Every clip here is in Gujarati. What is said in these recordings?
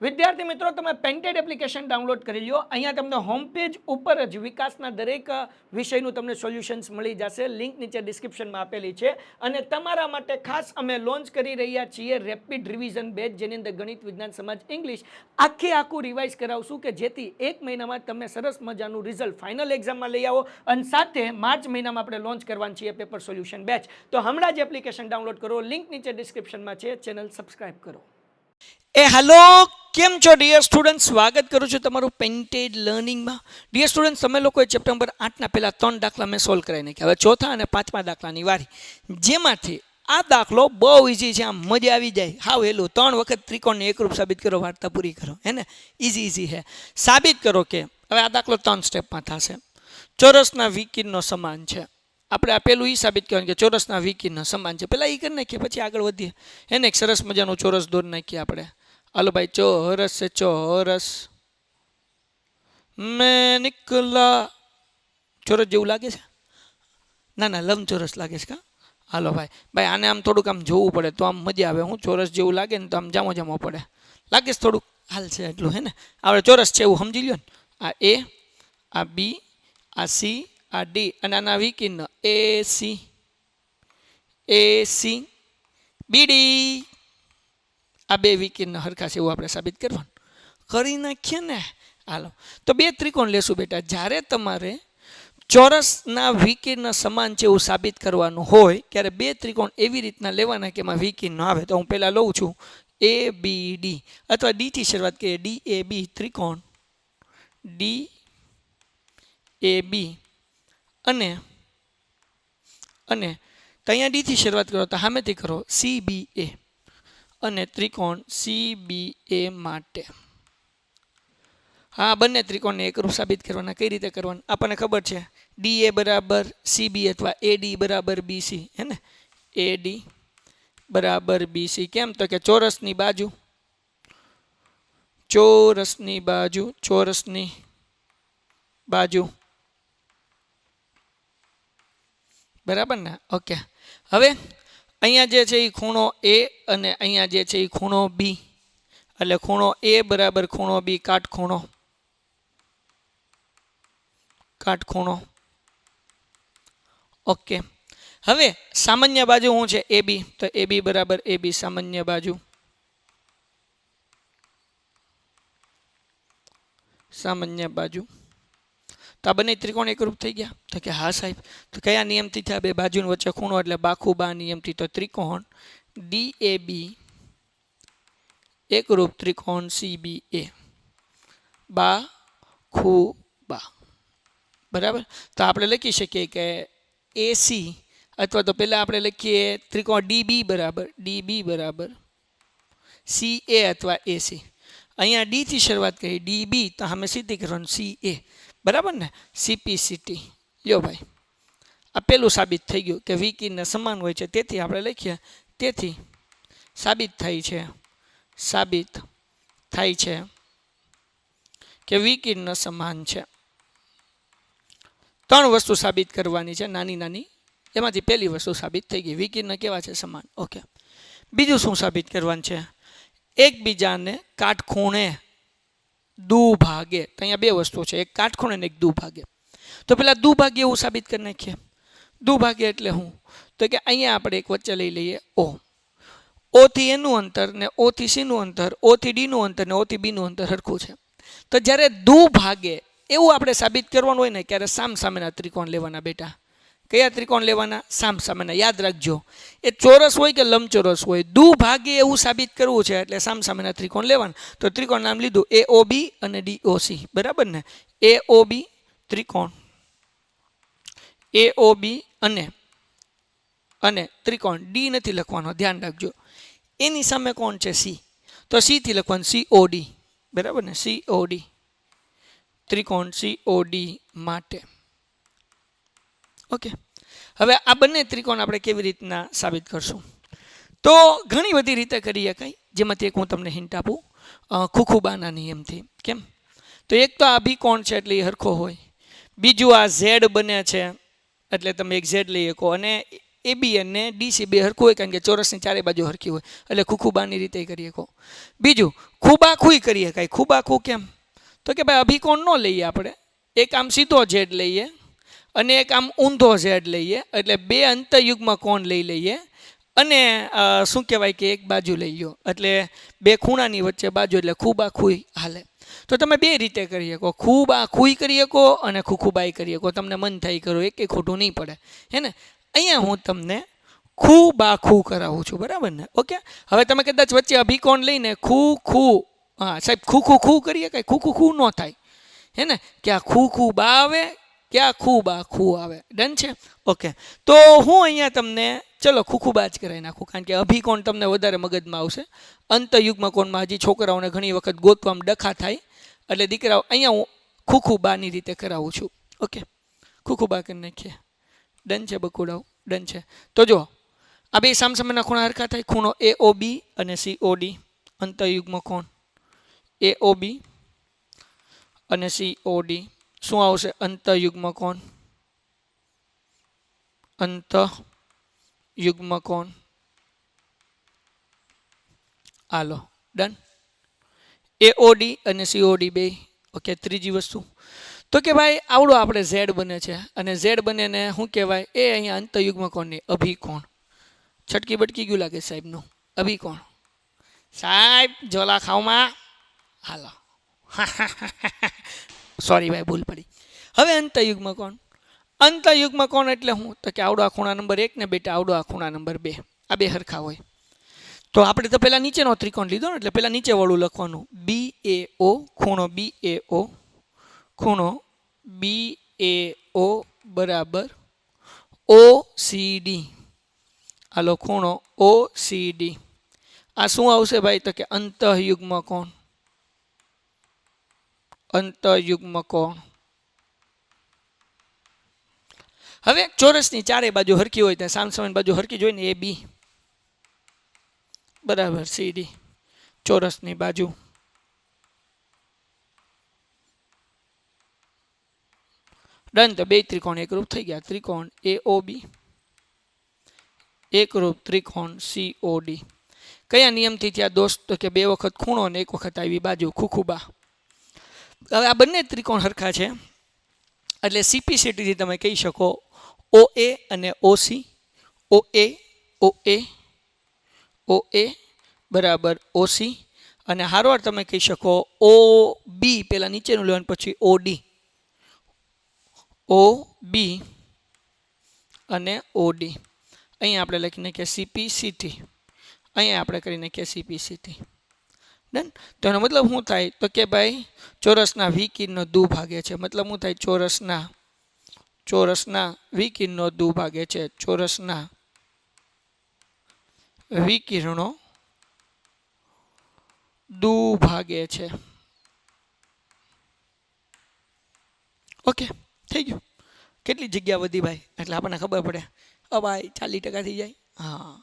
વિદ્યાર્થી મિત્રો, તમે પેન્ટેડ એપ્લિકેશન ડાઉનલોડ કરી લ્યો. અહીંયા તમને હોમ પેજ ઉપર જ વિકાસના દરેક વિષયનું તમને સોલ્યુશન્સ મળી જશે. લિંક નીચે ડિસ્ક્રિપ્શનમાં આપેલી છે. અને તમારા માટે ખાસ અમે લોન્ચ કરી રહ્યા છીએ રેપિડ રિવિઝન બેચ, જેની અંદર ગણિત, વિજ્ઞાન, સમાજ, ઇંગ્લિશ આખું રિવાઇઝ કરાવશું કે જેથી એક મહિનામાં તમે સરસ મજાનું રિઝલ્ટ ફાઇનલ એક્ઝામમાં લઈ આવો. અને સાથે માર્ચ મહિનામાં આપણે લોન્ચ કરવાની છીએ પેપર સોલ્યુશન બેચ. તો હમણાં જ એપ્લિકેશન ડાઉનલોડ કરો. લિંક નીચે ડિસ્ક્રિપ્શનમાં છે. ચેનલ સબસ્ક્રાઇબ કરો. હેલો, કેમ છો ડિયર સ્ટુડન્ટ? સ્વાગત કરું છું તમારું પેન્ટેડ લર્નિંગમાં. ડિયર સ્ટુડન્ટ, તમે લોકોએ ચેપ્ટર નંબર 8ના પહેલા 3 દાખલા મેં સોલ્વ કરાવી નાખ્યા. હવે ચોથા અને પાંચમા દાખલાની વારી, જેમાંથી આ દાખલો બહુ ઇઝી છે. આમ મજા આવી જાય. હાવ હેલું 3 વખત ત્રિકોણને એકરૂપ સાબિત કરો, વાર્તા પૂરી કરો. હે ને? ઇઝી છે. સાબિત કરો કે હવે આ દાખલો 3 સ્ટેપમાં થશે. ચોરસના વિકર્ણનો સમાન છે. આપણે આપેલું એ સાબિત કરવાનું કે ચોરસના વિકર્ણ સમાન છે. પહેલાં એ કરી નાખીએ, પછી આગળ વધીએ. એને એક સરસ મજાનું ચોરસ દોરી નાખીએ આપણે. હાલો ભાઈ, ચોરસ છે ચોરસ. મેં નિકલા. ચોરસ જેવું લાગે છે? ના, લંબચોરસ લાગે છે કા? હાલો ભાઈ આને આમ થોડુંક આમ જોવું પડે તો આમ મજા આવે. હું ચોરસ જેવું લાગે ને તો આમ જામો પડે. લાગે છે થોડુંક? હાલ છે એટલું. હે ને? આપણે ચોરસ છે એવું સમજી લ્યો ને. આ એ, આ બી, આ સી, આ ડી અને આના વિકર્ણ એ સી બીડી. આ બે વિકર્ણ હરખા છે એવું આપણે સાબિત કરવાનું. કરી નાખીએ ને. હાલો, તો બે ત્રિકોણ લેશું બેટા. જ્યારે તમારે ચોરસના વિકર્ણ સમાન છે એવું સાબિત કરવાનું હોય ત્યારે બે ત્રિકોણ એવી રીતના લેવાના કે એમાં વિકર્ણ આવે. તો હું પહેલાં લઉં છું એ બી ડી, અથવા ડીથી શરૂઆત કરીએ. ડી એ બી ત્રિકોણ ડી એ બી અને તો અહીંયા ડીથી શરૂઆત કરો તો સામેથી કરો સી બી એ અને ત્રિકોણ સી બી એ માટે. હા, બંને ત્રિકોણને એકરૂપ સાબિત કરવાના. કઈ રીતે કરવાના આપણને ખબર છે. ડી એ બરાબર સી બી અથવા એ ડી બરાબર બી સી. હે ને? એ ડી બરાબર બી સી. કેમ? તો કે ચોરસની બાજુ બરાબર ને? ઓકે. હવે અહીંયા જે છે એ ખૂણો એ અને અહીંયા જે છે એ ખૂણો બી, એટલે ખૂણો એ બરાબર ખૂણો બી કાટખૂણો. ઓકે. હવે સામાન્ય બાજુ શું છે? એ બી. તો એ બી બરાબર એ બી સામાન્ય બાજુ. તો આ બંને ત્રિકોણ એકરૂપ થઈ ગયા? તો કે હા સાહેબ. તો કયા નિયમથી થયા? બે બાજુની વચ્ચે ખૂણો એટલે બાખુબા નિયમથી. તો ત્રિકોણ ડી એ બી એકરૂપ ત્રિકોણ સી બી એ બાખુબા. બરાબર. તો આપણે લખી શકીએ કે એસી, અથવા તો પહેલાં આપણે લખીએ ત્રિકોણ ડીબી બરાબર સી એ અથવા એસી. અહીંયા ડીથી શરૂઆત કરી, ડીબી તો અમે સીધી કરવાનું સી એ. બરાબર ને? સીપીસીટી. લ્યો ભાઈ, આ પેલું સાબિત થઈ ગયું કે વિકર્ણ સમાન હોય છે. તેથી આપણે લખીએ, તેથી સાબિત થાય છે કે વિકર્ણ સમાન છે. 3 વસ્તુ સાબિત કરવાની છે, નાની. એમાંથી પહેલી વસ્તુ સાબિત થઈ ગઈ. વિકર્ણ કેવા છે? સમાન. ઓકે. બીજું શું સાબિત કરવાનું છે? એકબીજાને કાટખૂણે દુભાગે. તો અહીંયા બે વસ્તુ છે, એક કાટખૂણે અને એક દુભાગે. તો પેલા દુભાગે એવું સાબિત કરી નાખીએ. દુભાગે એટલે શું? તો કે અહીંયા આપણે એક વચ્ચે લઈ લઈએ ઓ. ઓથી એનું અંતર ને ઓથી સીનું અંતર, ઓથી ડીનું અંતર ને ઓથી બીનું અંતર સરખું છે. તો જ્યારે દુભાગે એવું આપણે સાબિત કરવાનું હોય ને, ત્યારે સામસામેના ત્રિકોણ લેવાના બેટા. કયા ત્રિકોણ લેવાના? સામસામેના. યાદ રાખજો, એ ચોરસ હોય કે લંબચોરસ હોય, દુભાગે એવું સાબિત કરવું છે એટલે સામસામેના ત્રિકોણ લેવાના. તો ત્રિકોણ નામ લીધું એ ઓ બી અને ડી ઓ સી. બરાબર ને? એ ઓ બી ત્રિકોણ એ ઓ બી અને ત્રિકોણ ડી નથી લખવાનો, ધ્યાન રાખજો. એની સામે કોણ છે? સી. તો સી થી લખવાનું સી ઓ ડી. બરાબર ને? C O D. ત્રિકોણ સી ઓ ડી માટે. ઓકે. હવે આ બંને ત્રિકોણ આપણે કેવી રીતના સાબિત કરશું? તો ઘણી બધી રીતે કરી શકાય, જેમાંથી એક હું તમને હિન્ટ આપું, ખુખુબાના નિયમથી. કેમ? તો એક તો આ ભિકોણ છે એટલે એ હરખો હોય. બીજું આ ઝેડ બને છે એટલે તમે એક ઝેડ લઈ શકો. અને AB અને DC બે હરખું હોય, કારણ કે ચોરસની ચારે બાજુ હરખી હોય, એટલે ખુખુબાની રીતે કરી શકો. બીજું ખૂબાખુઈ કરી શકાય. ખૂબાખું કેમ? તો કે ભાઈ અભિકોણ ન લઈએ આપણે, એક આમ સીધો ઝેડ લઈએ અને એક આમ ઊંધો ઝેડ લઈએ, એટલે બે અંતયુગ્મ કોણ લઈ લઈએ અને શું કહેવાય કે એક બાજુ લઈ લો, એટલે બે ખૂણાની વચ્ચે બાજુ, એટલે ખૂબાખુઈ હાલે. તો તમે બે રીતે કરી શકો, ખૂબાખુઈ કરી શકો અને ખુખુબાઈ કરી શકો. તમને મન થાય કરો, એક ખોટું નહીં પડે, હે ને. અહીંયા હું તમને ખૂબાખું કરાવું છું, બરાબર ને? ઓકે. હવે તમે કદાચ વચ્ચે અભિકોણ લઈને ખૂ હા સાહેબ ખૂ કરીએ, કાંઈ ખૂ ન થાય, હે ને. ક્યાં ખૂ બા આવે, ક્યાં ખૂ આવે. ડન છે? ઓકે. તો હું અહીંયા તમને ચલો ખૂબા જ કરાવી નાખું, કારણ કે અભિકોણ તમને વધારે મગજમાં આવશે. અંતયુગ્મ કોણમાં હજી છોકરાઓને ઘણી વખત ગોતવામાં ડખા થાય, એટલે દીકરાઓ અહીંયા હું ખૂબાની રીતે કરાવું છું. ઓકે, ખૂબા કરી નાખીએ. ડન છે બકુડાઓ? ડન છે. તો જો આ બે સામસામેના ખૂણા હરખા થાય. ખૂણો AOB અને COD, અંતયુગ્મ કોણ AOB અને COD શું આવશે? અંતયુગ્મ કોણ, અંતયુગ્મ કોણ. હાલો ડન. AOD અને COD બે. ઓકે. ત્રીજી વસ્તુ તો કે ભાઈ આવડો આપણે Z બને છે, અને Z બને ને શું કહેવાય? એ અહીંયા અંતયુગ્મ કોણની અભિકોણ. છટકી બટકી ગયું લાગે સાહેબનું. અભિકોણ સાહેબ જોલા ખાવમાં. હાલો સોરી ભાઈ, ભૂલ પડી. હવે અંતયુગ્મ કોણ. અંતયુગ્મ કોણ એટલે હું? તો કે આવડો આ ખૂણા નંબર 1 ને બેટા આવડો આ ખૂણા નંબર 2, આ બે હરખા હોય. તો આપણે તો પહેલાં નીચેનો ત્રિકોણ લીધો ને, એટલે પહેલાં નીચેવાળું લખવાનું. BAO, ખૂણો BAO, ખૂણો BAO બરાબર OCD. હાલો ખૂણો OCD. આ શું આવશે ભાઈ? તો કે અંતયુગ્મ કોણ. અંતયુગ્મ કોણ. હવે ચોરસની ચારે બાજુ હરખી હોય ત્યાં સામસામેની બાજુ હરખી જોઈને AB બરાબર CD, ચોરસની બાજુ. ડન. તો બે ત્રિકોણ એકરૂપ થઈ ગયા. ત્રિકોણ AOB એકરૂપ ત્રિકોણ COD. કયા નિયમથી થયા દોસ્ત? તો કે બે વખત ખૂણો અને એક વખત આવી બાજુ, ખૂબા. હવે આ બંને ત્રિકોણ હરખા છે, એટલે સિમ્પ્લિસિટીથી તમે કહી શકો OA અને OC, OA બરાબર OC, અને હારવાર તમે કહી શકો OB, પહેલાં નીચેનું લેવાનું પછી OB અને OD. અહીંયા આપણે લખી નાખીએ CPCT, અહીંયા આપણે કરી નાખીએ CPCT. ડન. તો એનો મતલબ શું થાય? તો કે ભાઈ ચોરસના વિકિરણનો દુભાગે છે. મતલબ શું થાય? ચોરસના વિકિરણો દુભાગે છે. ચોરસના વિકિરણો દુભાગે છે. ઓકે, થઈ ગયું. કેટલી જગ્યા વધી ભાઈ? એટલે આપણને ખબર પડે. ભાઈ 40% થઈ જાય. હા,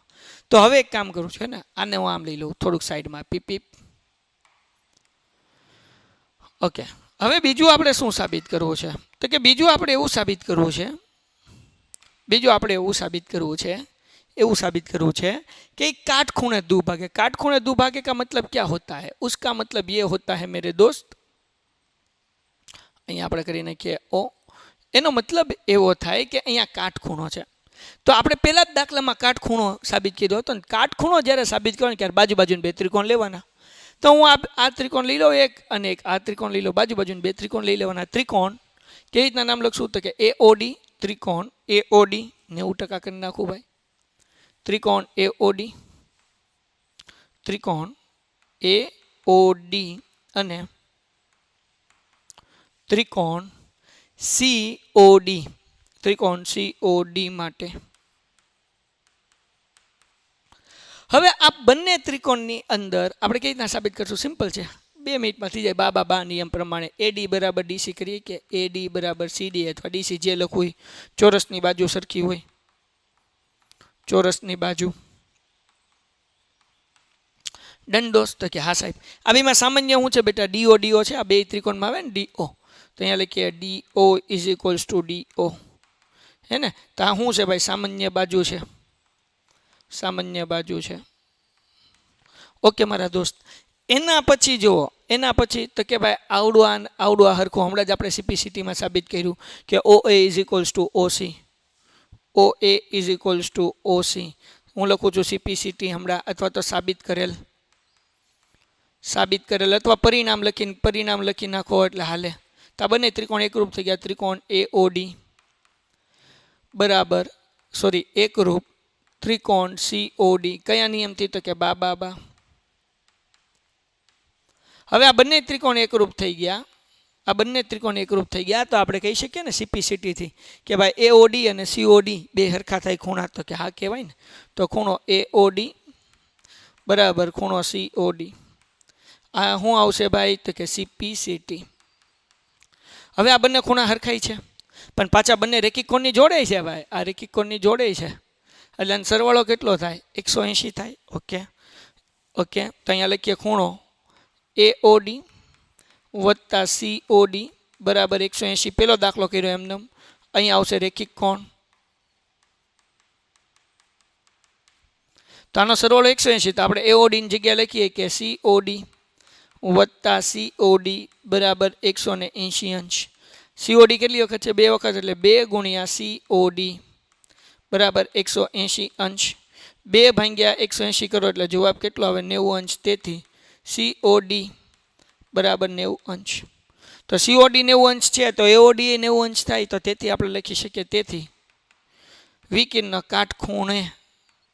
તો હવે એક કામ કરું છું ને, આને હું આમ લઈ લઉં થોડુંક સાઈડમાં. પીપ. ઓકે. હવે બીજું આપણે શું સાબિત કરવું છે? તો કે બીજું આપણે એવું સાબિત કરવું છે कि काटखूणे दुभागे. काटखूणे दुभागे का मतलब क्या होता है? उसका मतलब ये होता है मेरे दोस्त, અહીંયા આપણે કરી નાખીએ O. એનો મતલબ એવો થાય કે અહીંયા કાટખૂણો છે. તો આપણે પહેલા જ દાખલામાં કાટખૂણો સાબિત કીધો હતો ને. કાટખૂણો જ્યારે સાબિત કરવાનો ત્યારે બાજુ બે ત્રિકોણ લેવાના. તો હું આ ત્રિકોણ લઈ લઉં એક, અને એક આ ત્રિકોણ લઈ લઉં. બાજુ બે ત્રિકોણ લઈ લેવાના. ત્રિકોણ કેવી રીતના નામ લખશું? તો કે AOD, ત્રિકોણ AOD 90% કરી નાખું ભાઈ. ત્રિકોણ AOD, ત્રિકોણ AOD અને ત્રિકોણ COD, ત્રિકોણ COD માટે. હવે આ બંને ત્રિકોણની અંદર આપણે કેવી રીતના સાબિત કરશું? સિમ્પલ છે, 2 મિનિટમાં થઈ જાય. બા નિયમ પ્રમાણે AD બરાબર DC કરીએ કે AD બરાબર CD અથવા DC જે લખવું. ચોરસની બાજુ સરખી હોય, ચોરસની બાજુ. ડન દોસ્ત? કે હા સાહેબ. આ બેમાં સામાન્ય શું છે બેટા? DO છે. આ બે ત્રિકોણમાં આવે ને DO, તો અહીંયા લખીએ DO is equals to DO. હે ને? તો આ શું છે ભાઈ? સામાન્ય બાજુ છે, સામાન્ય બાજુ છે. ઓકે મારા દોસ્ત. એના પછી જુઓ, એના પછી તો કે ભાઈ આવડું આ હરખું હમણાં જ આપણે CPCTમાં સાબિત કર્યું કે OA is equals to OC. OA is equals to OC. હું લખું છું CPCT હમણાં, અથવા તો સાબિત કરેલ અથવા પરિણામ લખી નાખો એટલે હાલે. તો આ બંને ત્રિકોણ એકરૂપ થઈ ગયા. ત્રિકોણ AOD બરાબર એકરૂપ ત્રિકોણ COD. કયા નિયમથી? તો કે બા. હવે આ બંને ત્રિકોણ એકરૂપ થઈ ગયા. તો આપણે કહી શકીએ ને CPCT થી કે ભાઈ AOD અને COD બે હરખા થાય ખૂણા. તો કે હા કહેવાય ને. તો ખૂણો AOD બરાબર ખૂણો COD. આ શું આવશે ભાઈ? તો કે CPCT. હવે આ બંને ખૂણા હરખાઈ છે, પણ પાછા બંને રેખિક કોણની જોડે છે ભાઈ. આ રેખિક કોણની જોડે છે એટલે આનો સરવાળો કેટલો થાય? 180 થાય. ઓકે. તો અહીંયા લખીએ ખૂણો AOD વત્તા COD બરાબર 180. પેલો દાખલો કર્યો એમને. અહીંયા આવશે રેખિક કોણ. તો આનો સરવાળો 180. તો આપણે AOD ની જગ્યાએ લખીએ કે COD વત્તા COD બરાબર 180 અંશ. COD કેટલી વખત છે? 2 વખત, એટલે 2 ગુણ્યા COD બરાબર 180 અંશ. 2 ભાગ્યા 180 કરો એટલે જવાબ કેટલો આવે? 90 અંશ. તેથી COD બરાબર 90 અંશ. તો COD 90 અંશ છે તો AOD એ 90 અંશ થાય. તો તેથી આપણે લખી શકીએ તેથી વિકિરણ કાટખૂણે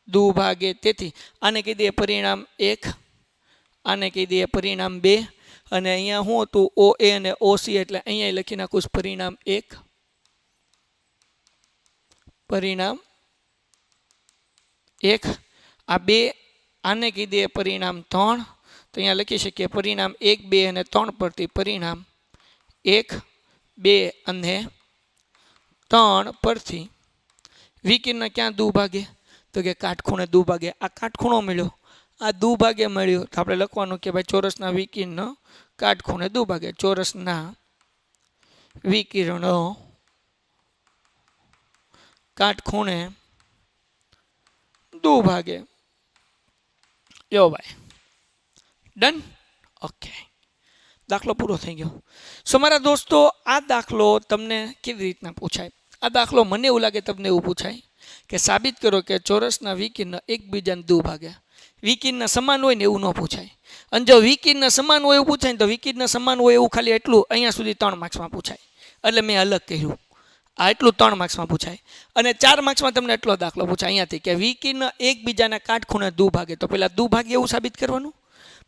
દુભાગે. તેથી આને કહી દઈએ પરિણામ 1, આને કહી દઈએ પરિણામ 2, અને અહીંયા શું હતું? OA અને OC, એટલે અહીંયા લખી નાખું પરિણામ 1, પરિણામ 1. આ 2 આને કહી દઈએ પરિણામ 3. તો અહીંયા લખી શકીએ પરિણામ 1, 2 અને 3 પરથી પરિણામ 1, 2 અને 3 પરથી વિકિરણ ક્યાં દુભાગે? તો કે કાટખૂણે દુભાગે. આ કાટખૂણો મળ્યો, આ દુભાગે મળ્યો. તો આપણે લખવાનું કે ભાઈ ચોરસના વિકિરણ કાટખૂણે દુભાગે. ચોરસના વિકિરણો કાટખૂણે દુભાગે. યો ભાઈ ડન. ઓકે, દાખલો પૂરો થઈ ગયો. સો મારા દોસ્તો, આ દાખલો તમને કેવી રીતના પૂછાય? આ દાખલો મને એવું લાગે તમને એવું પૂછાય કે સાબિત કરો કે ચોરસના વિકિરણ એકબીજાને દુભાગે. વિકિરણ સમાન હોય ને એવું ન પૂછાય. અને જો વિકિરણ સમાન હોય એવું પૂછાય ને તો વિકિરણ સમાન હોય એવું ખાલી એટલું અહીંયા સુધી 3 માર્ક્સમાં પૂછાય. એટલે મેં અલગ કહ્યું આ એટલું 3 માર્ક્સમાં પૂછાય. અને 4 માર્ક્સમાં તમને એટલો દાખલો પૂછાય અહીંયાથી કે વિકિરણ એકબીજાના કાટખૂણે દુભાગે. તો પહેલાં દુભાગે એવું સાબિત કરવાનું,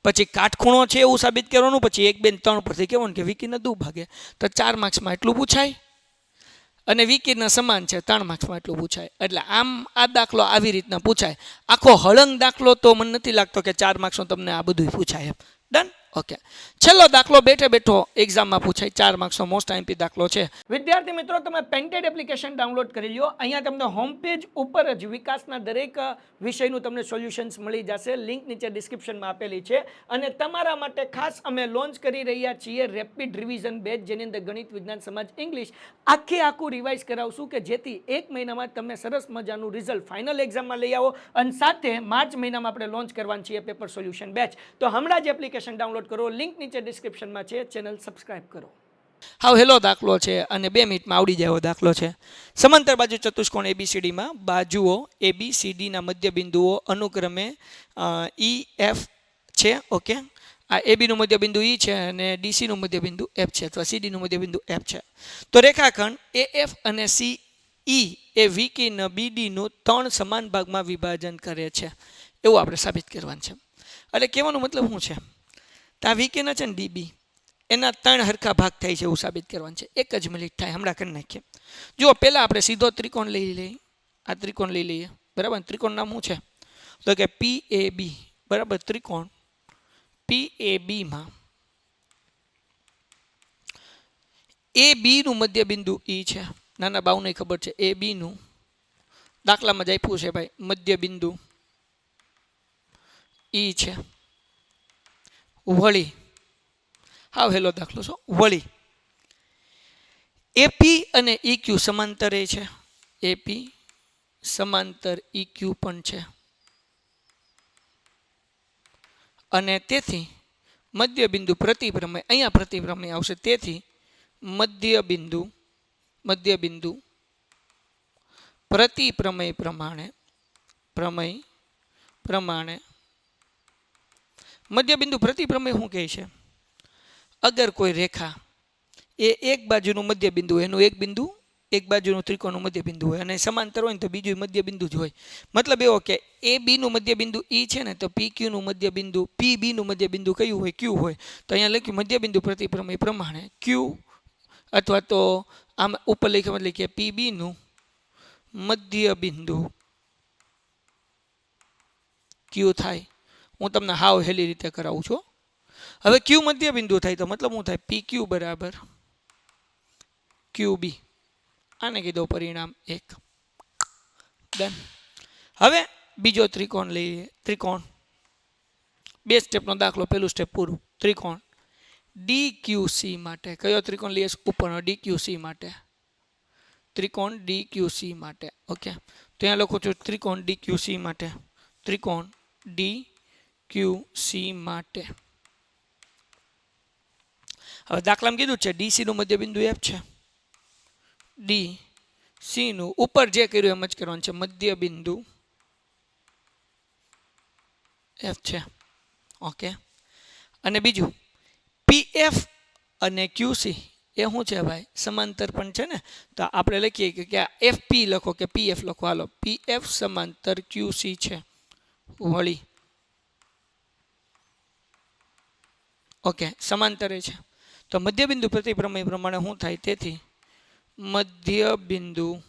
પછી કાટખૂણો છે એવું સાબિત કરવાનું, પછી 1, 2, 3 પરથી કહેવાનું કે વિકિરણ દુભાગે. તો 4 માર્ક્સમાં એટલું પૂછાય. અને વિકિરણ સમાન છે 3 માર્ક્સમાં એટલું પૂછાય. એટલે આમ આ દાખલો આવી રીતના પૂછાય. આખો હળંગ દાખલો તો મને નથી લાગતો કે 4 માર્ક્સનો તમને આ બધું પૂછાય એમ. ડન. ઓકે, છેલ્લો દાખલો બેઠો એક્ઝામમાં પૂછાય. 4 માર્ક્સનો મોસ્ટ આઈએમપી દાખલો છે. વિદ્યાર્થી મિત્રો, તમે પેન્ટેડ એપ્લિકેશન ડાઉનલોડ કરી લો. અહીંયા તમને હોમ પેજ ઉપર જ વિકાસના દરેક વિષયનું તમને સોલ્યુશન્સ મળી જશે. લિંક નીચે ડિસ્ક્રિપ્શનમાં આપેલી છે. અને તમારા માટે ખાસ અમે લોન્ચ કરી રહ્યા છીએ રેપિડ રિવિઝન બેચ, જેની અંદર ગણિત, વિજ્ઞાન, સમાજ, ઇંગ્લિશ આખું રિવાઇઝ કરાવશું કે જેથી 1 મહિનામાં તમે સરસ મજાનું રિઝલ્ટ ફાઇનલ એક્ઝામમાં લઈ આવો. અને સાથે માર્ચ મહિનામાં આપણે લોન્ચ કરવાનું છીએ પેપર સોલ્યુશન બેચ. તો હમણાં જ એપ્લિકેશન ડાઉનલોડ કરો. લિંક નીચે ડિસ્ક્રિપ્શનમાં છે. ચેનલ સબસ્ક્રાઇબ કરો. હાવ હેલો દાખલો છે અને 2 મિનિટમાં આવડી જાય એવો દાખલો છે. સમાંતર બાજુ ચતુષ્કોણ ABCDમાં બાજુઓ ABCDના મધ્યબિંદુઓ અનુક્રમે EF છે. ઓકે, આ AB નું મધ્યબિંદુ E છે અને DC નું મધ્યબિંદુ F છે, અથવા CD નું મધ્યબિંદુ F છે. તો રેખાખંડ AF અને CE એ વિકિરણ BD નું 3 સમાન ભાગમાં વિભાજન કરે છે એવું આપણે સાબિત કરવાનું છે. એટલે કહેવાનો મતલબ શું છે? તો આ વિકિરણ છે ને DB, એના 3 હરખા ભાગ થાય છે એવું સાબિત કરવાનું છે. 1 જ મિનિટ થાય, હમણાં કરી નાખીએ. જુઓ, પહેલાં આપણે સીધો ત્રિકોણ લઈ લઈએ. આ ત્રિકોણ લઈ લઈએ, બરાબર. ત્રિકોણ નામ શું છે? તો કે PAB, બરાબર. ત્રિકોણ PABમાં AB નું મધ્યબિંદુ E છે. નાના બાઉને ખબર છે. AB નું દાખલામાં જ આપ્યું છે ભાઈ, મધ્યબિંદુ E છે. વળી હાવ હેલો દાખલો છો. વળી AP અને EQ સમાંતરે છે. એપી સમાંતર EQ પણ છે અને તેથી મધ્ય બિંદુ પ્રતિપ્રમેય, અહીંયા પ્રતિપ્રમેય આવશે, તેથી મધ્ય બિંદુ પ્રતિપ્રમેય પ્રમાણે મધ્ય બિંદુ પ્રતિપ્રમેય શું કહે છે? અગર કોઈ રેખા એ એક બાજુનું મધ્ય બિંદુ, એનું એક બાજુનું ત્રિકોણનું મધ્ય બિંદુ હોય અને સમાંતર હોય ને તો બીજું મધ્ય બિંદુ જ હોય. મતલબ એવો કે એ બી નું મધ્ય બિંદુ ઈ છે ને, તો PQ નું મધ્ય બિંદુ PB નું મધ્ય બિંદુ કયું હોય? Q હોય. તો અહીંયા લખ્યું મધ્ય બિંદુ પ્રતિપ્રમેય પ્રમાણે Q, અથવા તો આમ ઉપર લખ્યું એટલે કે PB નું મધ્ય બિંદુ Q થાય. હું તમને હાવ હેલી રીતે કરાવું છું. હવે Q મધ્ય બિંદુ થાય તો મતલબ શું થાય? PQ બરાબર QB. આને કીધું પરિણામ 1. ડન. હવે બીજો ત્રિકોણ લઈએ. ત્રિકોણ 2 સ્ટેપનો દાખલો. પહેલું સ્ટેપ પૂરું. ત્રિકોણ DQC માટે. કયો ત્રિકોણ લઈએ? ઉપરનો DQC માટે. ત્રિકોણ DQC માટે. ઓકે, તો અહીંયા લખું છું ત્રિકોણ DQC માટે. ત્રિકોણ DQC માટે. હવે દાખલામાં કીધું છે DC નું મધ્ય બિંદુ F છે. DC નું ઉપર જે કર્યું એમ જ કરવાનું છે. મધ્ય બિંદુ F છે. ઓકે, અને બીજું PF અને QC એ શું છે ભાઈ? સમાંતર પણ છે ને. તો આપણે લખીએ કે FP લખો કે PF લખો. હાલો, PF સમાંતર QC છે. વળી ઓકે, સમાંતરે છે. તો મધ્ય બિંદુ પ્રતિપ્રમેય પ્રમાણે શું થાય? તેથી મધ્ય બિંદુ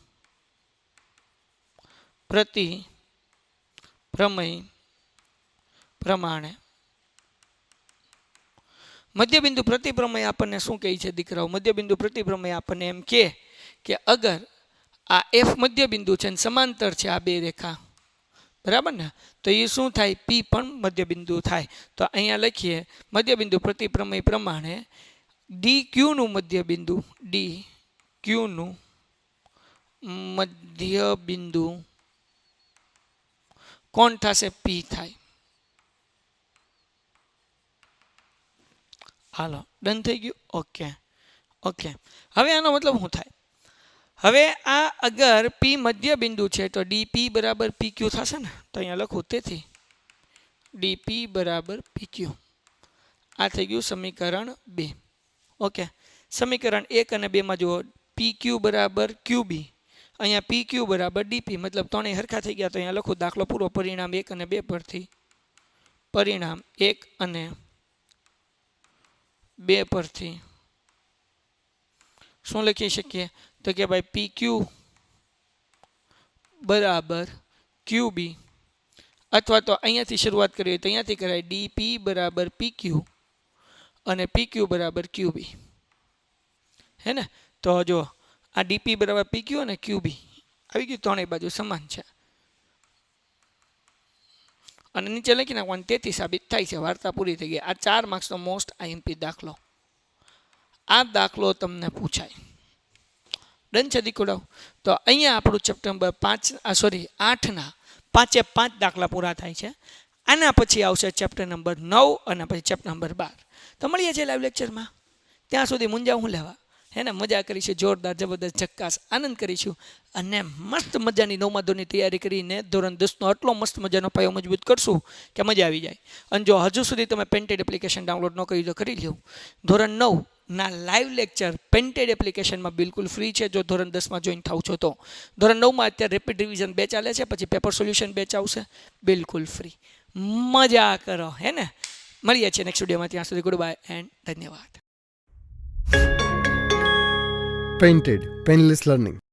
પ્રતિપ્રમેય પ્રમાણે મધ્ય બિંદુ પ્રતિપ્રમેય આપણને શું કહે છે દીકરાઓ? મધ્ય બિંદુ પ્રતિપ્રમેય આપણને એમ કે અગર આ F મધ્ય બિંદુ છે અને સમાંતર છે આ બે રેખા, બરાબર ને, તો એ શું થાય? P પણ મધ્ય બિંદુ થાય. તો અહીંયા લખીએ મધ્ય બિંદુ પ્રતિપ્રમેય પ્રમાણે DQ નું મધ્ય બિંદુ કોણ થશે? P થાય. હાલો, ડન થઈ ગયું. ઓકે. હવે આનો મતલબ શું થાય? હવે આ અગર P મધ્ય બિંદુ છે તો DP બરાબર PQ થશે ને. તો અહીંયા લખું તેથી DP બરાબર PQ. આ થઈ ગયું સમીકરણ 2. ઓકે, સમીકરણ 1 અને 2 માં જુઓ PQ બરાબર QB, અહીંયા PQ બરાબર DP, મતલબ ત્રણેય હરખા થઈ ગયા. તો અહીંયા લખું દાખલો પૂરો. પરિણામ 1 અને 2 પરથી શું લખી શકીએ? તો કે ભાઈ PQ બરાબર QB, અથવા તો અહીંયાથી શરૂઆત કરીએ તો અહીંયાથી કરાય DP બરાબર PQ અને PQ બરાબર QB. હે ને? તો જો આ DP બરાબર PQ અને QB આવી ગયું. ત્રણેય બાજુ સમાન છે અને નીચે લખી નાખવાનું. તેથી સાબિત થાય છે. વાર્તા પૂરી થઈ ગઈ. આ 4 માર્ક્સનો મોસ્ટ IMP દાખલો. આ દાખલો તમને પૂછાય. ડન છે દીકરાઓ? તો અહીંયા આપણું ચેપ્ટર નંબર 8ના 5 દાખલા પૂરા થાય છે. આના પછી આવશે ચેપ્ટર નંબર 9 અને પછી ચેપ્ટર નંબર 12. તો મળીએ છીએ લાઈવ લેક્ચરમાં. ત્યાં સુધી મુંજા હું લેવા, હે ને? મજા કરીશું, જોરદાર જબરદસ્ત ઝક્કાસ આનંદ કરીશું અને મસ્ત મજાની 9મા ધોરણની તૈયારી કરીને ધોરણ 10નો આટલો મસ્ત મજાનો પાયો મજબૂત કરશું કે મજા આવી જાય. અને જો હજુ સુધી તમે પેન્ટેડ એપ્લિકેશન ડાઉનલોડ ન કરી તો કરી લો. ધોરણ 9 ના લાઈવ લેક્ચર પેન્ટેડ એપ્લિકેશનમાં બિલકુલ ફ્રી છે. જો ધોરણ 10માં જોઈન થાવ છો તો. ધોરણ 9માં અત્યારે રેપિડ રિવિઝન બેચ ચાલે છે, પછી પેપર સોલ્યુશન બેચ આવશે, બિલકુલ ફ્રી. મજા કરો, હે ને? મળીએ છીએ નેક્સ્ટ વિડીયોમાં. ત્યાં સુધી ગુડ બાય એન્ડ ધન્યવાદ. Painted Painless Learning.